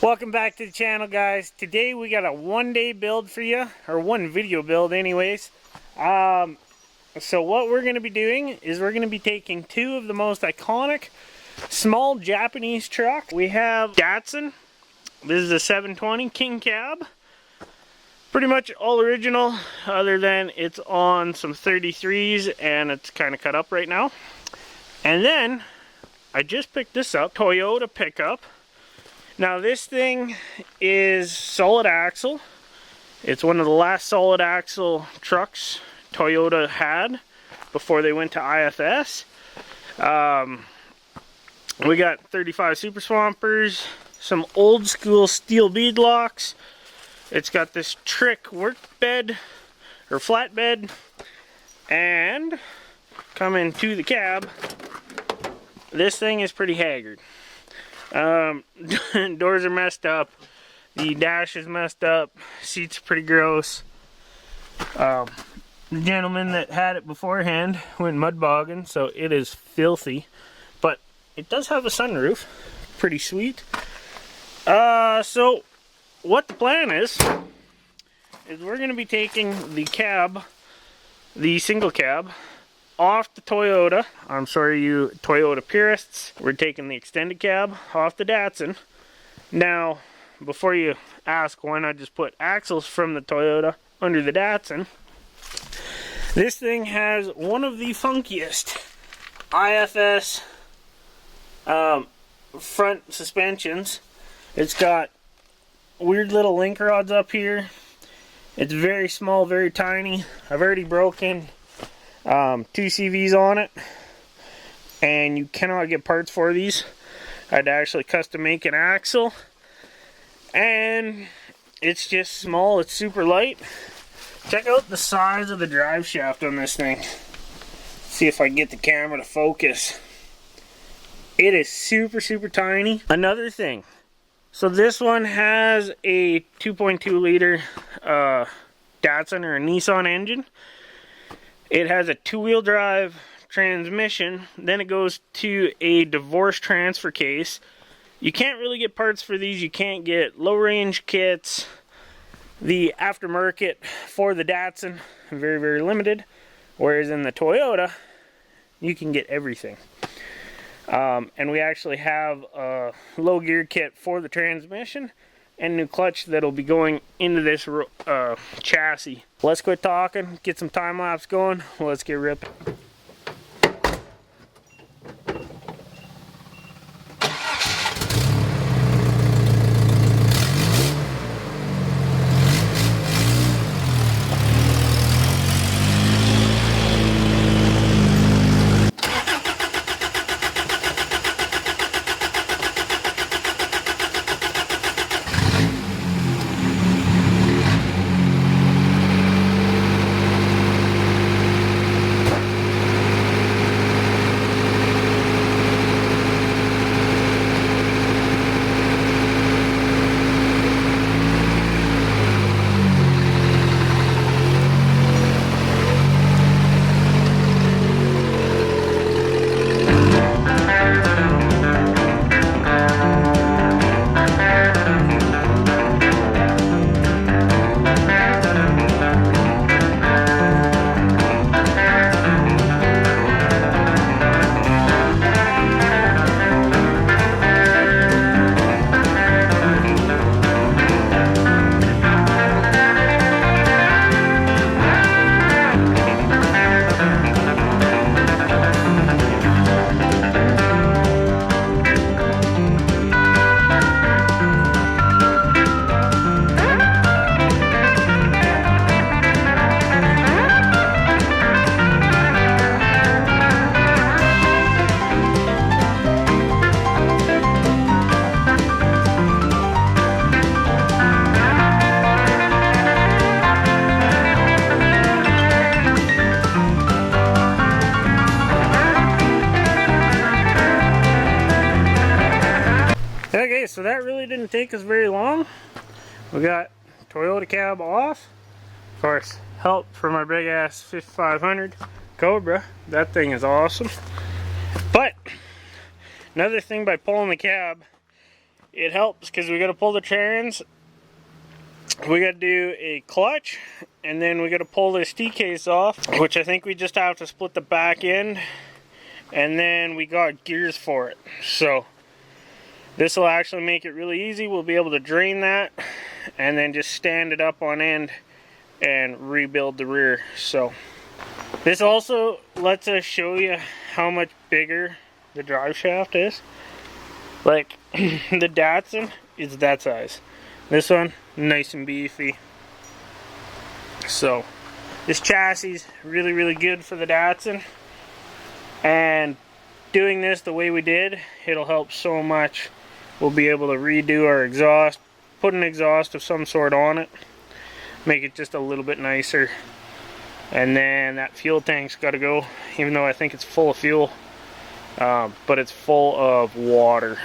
Welcome back to the channel, guys. Today we got a one-day build for you, or one video build anyways. So what we're going to be doing is we're going to be taking two of the most iconic small Japanese truck. We have Datsun. This is a 720 King Cab. Pretty much all original, other than it's on some 33s and it's kind of cut up right now. And then I just picked this up, Toyota pickup. Now this thing is solid axle. It's one of the last solid axle trucks Toyota had before they went to IFS. We got 35 Super Swampers, some old school steel bead locks. It's got this trick work bed or flatbed, and coming to the cab, this thing is pretty haggard. Doors are messed up, the dash is messed up, seats are pretty gross. The gentleman that had it beforehand went mud bogging, so it is filthy, but it does have a sunroof, pretty sweet. So what the plan is we're going to be taking the cab, the single cab, off the Toyota. I'm sorry, you Toyota purists. We're taking the extended cab off the Datsun. Now, before you ask why not just put axles from the Toyota under the Datsun, this thing has one of the funkiest IFS front suspensions. It's got weird little link rods up here. It's very small, very tiny. I've already broken 2 CVs on it, and you cannot get parts for these. I had to actually custom make an axle, and it's just small, it's super light. Check out the size of the drive shaft on this thing. See if I can get the camera to focus. It is super tiny. Another thing, so this one has a 2.2 liter Datsun or a Nissan engine. It has a 2-wheel drive transmission. Then it goes to a divorce transfer case. You can't really get parts for these. You can't get low range kits. The aftermarket for the Datsun, very limited. Whereas in the Toyota, you can get everything. And we actually have a low gear kit for the transmission and new clutch that'll be going into this chassis. Let's quit talking, get some time lapse going. Let's get ripping. Okay, so that really didn't take us very long. We got Toyota cab off. Of course, help from our big ass 5500 Cobra. That thing is awesome. But another thing by pulling the cab it helps because we got to pull the trans, we got to do a clutch, and then we got to pull this T-case off, which I think we just have to split the back end, and then we got gears for it. So this will actually make it really easy. We'll be able to drain that and then just stand it up on end and rebuild the rear. So this also lets us show you how much bigger the drive shaft is. Like the Datsun is that size. This one, nice and beefy. So this chassis is really, really good for the Datsun. And doing this the way we did, it'll help so much. We'll be able to redo our exhaust, put an exhaust of some sort on it, make it just a little bit nicer. And then that fuel tank's got to go, even though I think it's full of fuel, but it's full of water.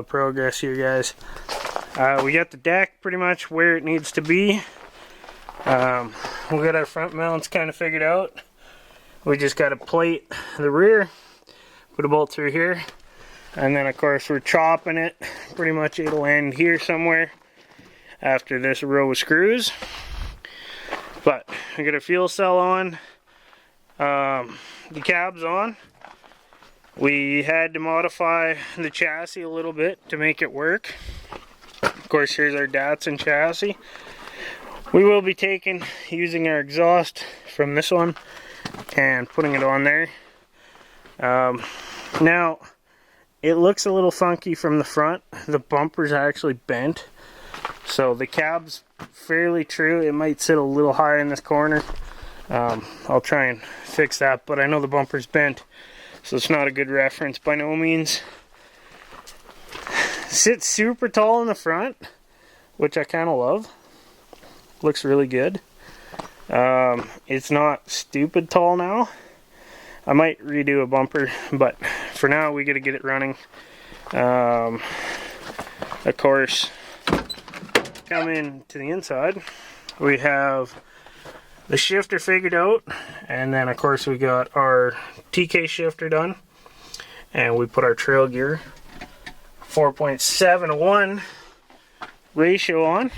the progress here, guys. We got the deck pretty much where it needs to be. We got our front mounts kind of figured out. We just got to plate the rear, put a bolt through here, and then of course we're chopping it. Pretty much it'll end here somewhere after this row of screws. But we got a fuel cell on, the cab's on. We had to modify the chassis a little bit to make it work. Of course, here's our Datsun chassis. We will be using our exhaust from this one and putting it on there. Now, it looks a little funky from the front. The bumper's actually bent. So the cab's fairly true. It might sit a little higher in this corner. I'll try and fix that, but I know the bumper's bent, so it's not a good reference by no means. Sits super tall in the front, which I kind of love. Looks really good. It's not stupid tall now. I might redo a bumper, but for now we got to get it running. Of course, coming to the inside, we have the shifter figured out, and then of course we got our TK shifter done, and we put our trail gear 4.7:1 ratio on.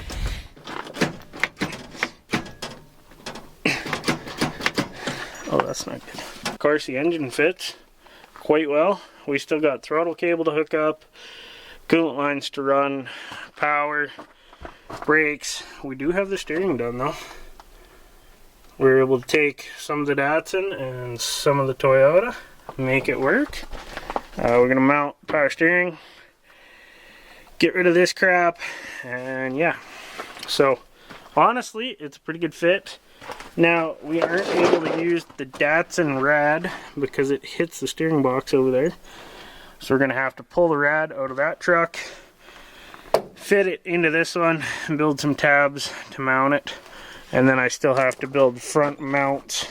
Oh, that's not good. Of course, the engine fits quite well. We still got throttle cable to hook up, coolant lines to run, power, brakes. We do have the steering done though. We were able to take some of the Datsun and some of the Toyota, make it work. We're gonna mount power steering, get rid of this crap, and yeah. So honestly, it's a pretty good fit. Now, we aren't able to use the Datsun rad because it hits the steering box over there. So we're going to have to pull the rad out of that truck, fit it into this one, and build some tabs to mount it. And then I still have to build front mounts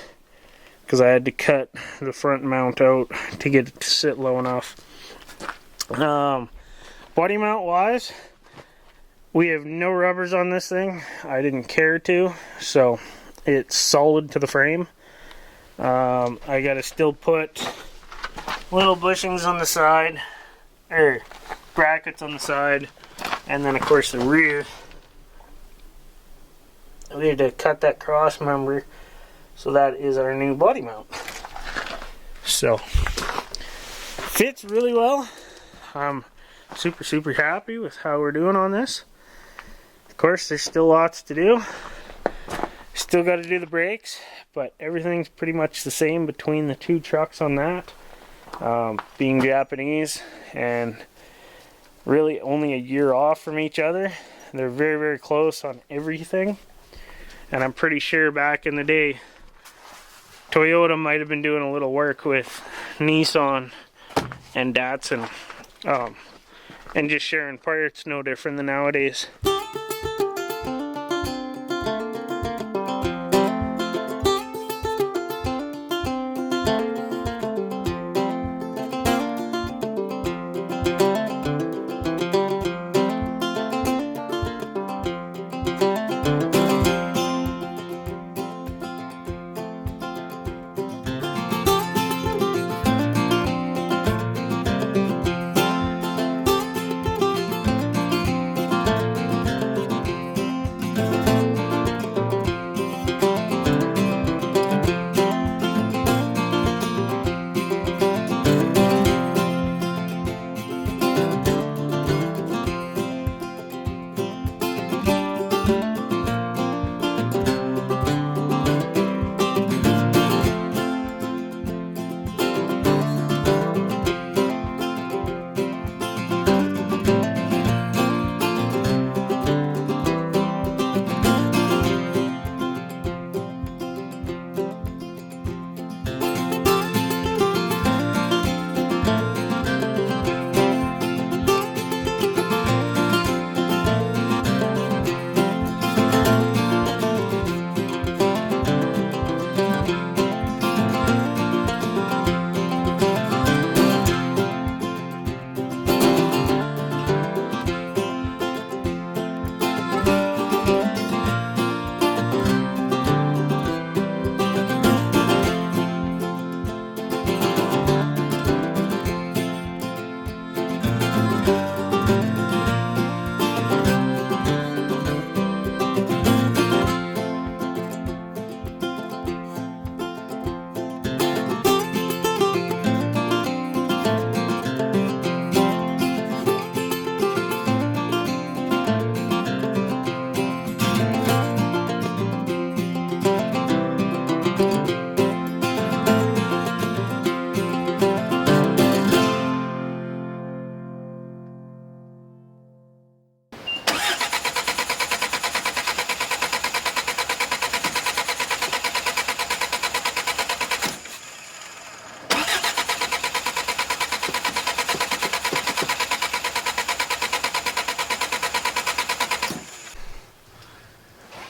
because I had to cut the front mount out to get it to sit low enough. Body mount wise, we have no rubbers on this thing. I didn't care to, so it's solid to the frame. I gotta still put little bushings on the side, or brackets on the side, and then of course the rear. We had to cut that cross member, so that is our new body mount. So, fits really well. I'm super happy with how we're doing on this. Of course, there's still lots to do. Still got to do the brakes, but everything's pretty much the same between the two trucks on that. Being Japanese and really only a year off from each other. They're very close on everything. And I'm pretty sure back in the day, Toyota might have been doing a little work with Nissan and Datsun. And just sharing parts, no different than nowadays.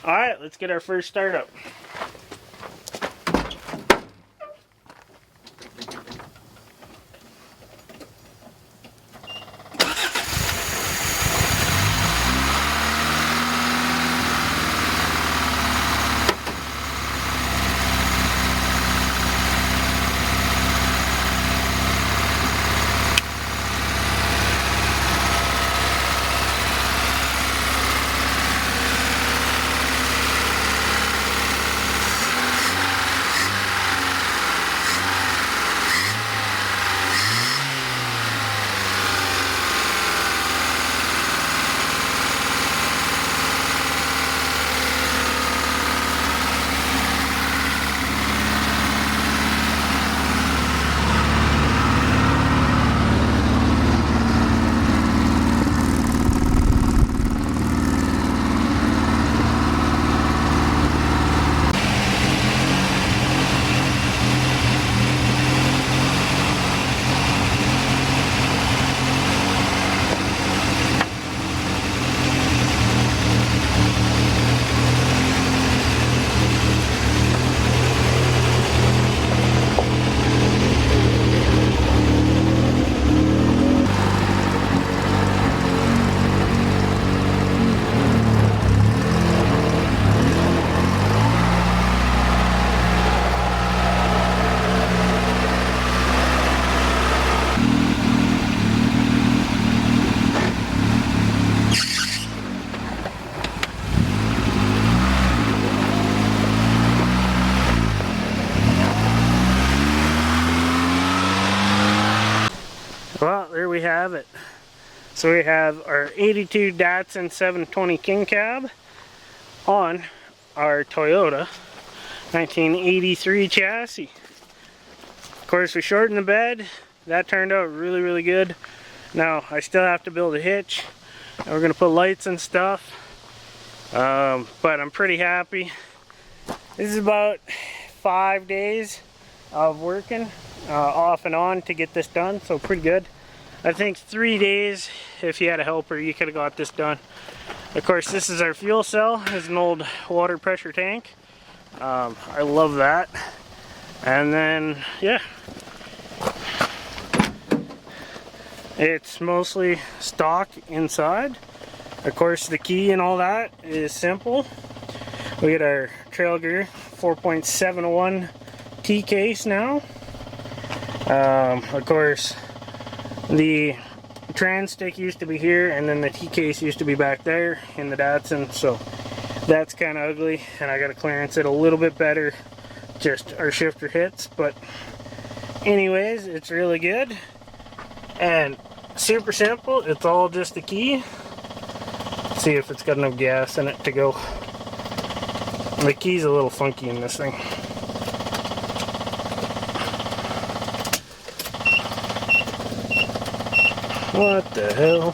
Alright, let's get our first startup. Well, there we have it. So we have our 82 Datsun 720 King Cab on our Toyota 1983 chassis. Of course, we shortened the bed. That turned out really, really good. Now, I still have to build a hitch. And we're going to put lights and stuff. But I'm pretty happy. This is about 5 days of working off and on to get this done, so pretty good. I think 3 days, if you had a helper, you could have got this done. Of course, this is our fuel cell. It's an old water pressure tank. I love that. And then, yeah, it's mostly stock inside. Of course, the key and all that is simple. We get our Trailgear 4.71 T case now. Of course, the trans stick used to be here, and then the T case used to be back there in the Datsun, so that's kind of ugly, and I got to clearance it a little bit better. Just our shifter hits, but anyways, it's really good and super simple. It's all just the key. Let's see if it's got enough gas in it to go. The key's a little funky in this thing. What the hell?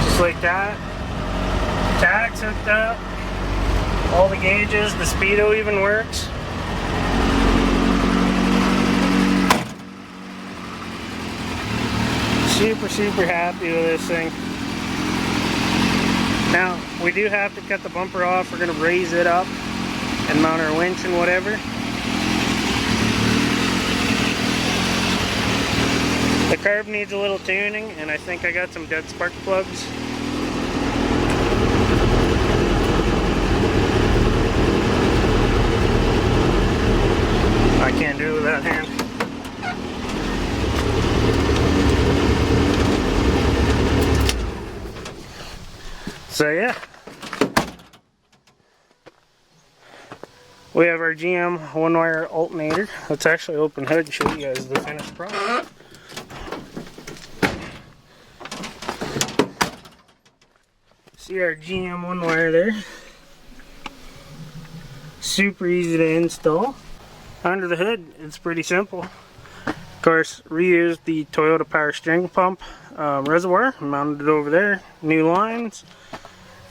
Just like that. Tac's hooked up. All the gauges, the speedo even works. Super, super happy with this thing. Now, we do have to cut the bumper off. We're going to raise it up and mount our winch and whatever. The carb needs a little tuning, and I think I got some dead spark plugs. I can't do it with that hand. So yeah, we have our GM one-wire alternator. Let's actually open hood and show you guys the finished product. See our GM one-wire there. Super easy to install. Under the hood, it's pretty simple. Of course, reused the Toyota power steering pump reservoir, mounted it over there. New lines.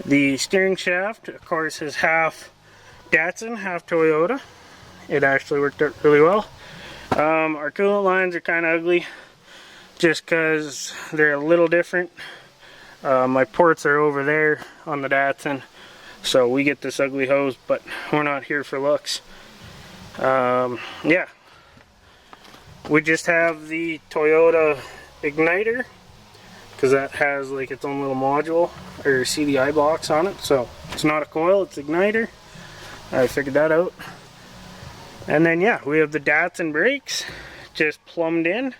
The steering shaft, of course, is half Datsun, half Toyota. It actually worked out really well. Our coolant lines are kind of ugly, just because they're a little different. My ports are over there on the Datsun, so we get this ugly hose, but we're not here for looks. Yeah, we just have the Toyota igniter, because that has like its own little module or CDI box on it, so it's not a coil, it's igniter. I figured that out. And then yeah, we have the Datsun brakes just plumbed in.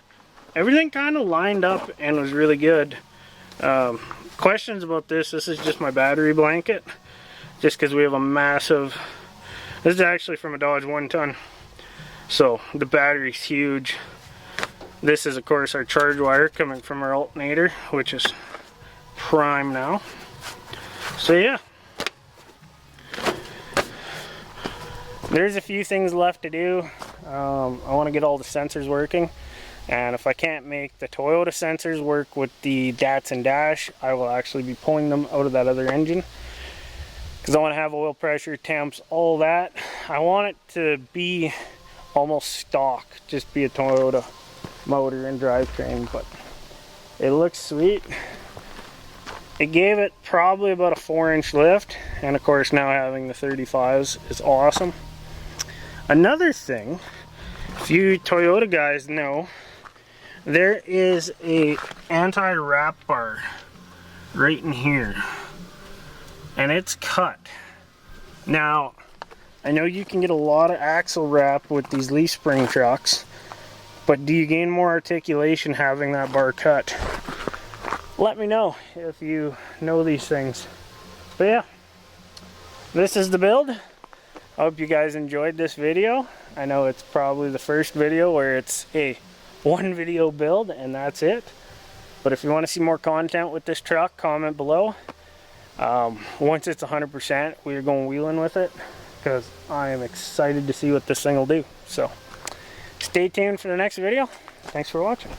Everything kind of lined up and was really good. Questions about this is just my battery blanket, just because we have a massive, this is actually from a Dodge 1-ton, so the battery's huge. This is of course our charge wire coming from our alternator, which is prime now. So yeah, there's a few things left to do. I want to get all the sensors working, and if I can't make the Toyota sensors work with the Datsun dash, I will actually be pulling them out of that other engine, because I want to have oil pressure, temps, all that. I want it to be almost stock, just be a Toyota motor and drivetrain, but it looks sweet. It gave it probably about a 4-inch lift, and of course now having the 35s is awesome. Another thing, if you Toyota guys know, there is a anti-wrap bar right in here, and it's cut. Now, I know you can get a lot of axle wrap with these leaf spring trucks, but do you gain more articulation having that bar cut? Let me know if you know these things. But yeah, this is the build. I hope you guys enjoyed this video. I know it's probably the first video where it's a one video build and that's it. But if you want to see more content with this truck, comment below. Once it's 100%, we're going wheeling with it, because I am excited to see what this thing will do. So stay tuned for the next video. Thanks for watching.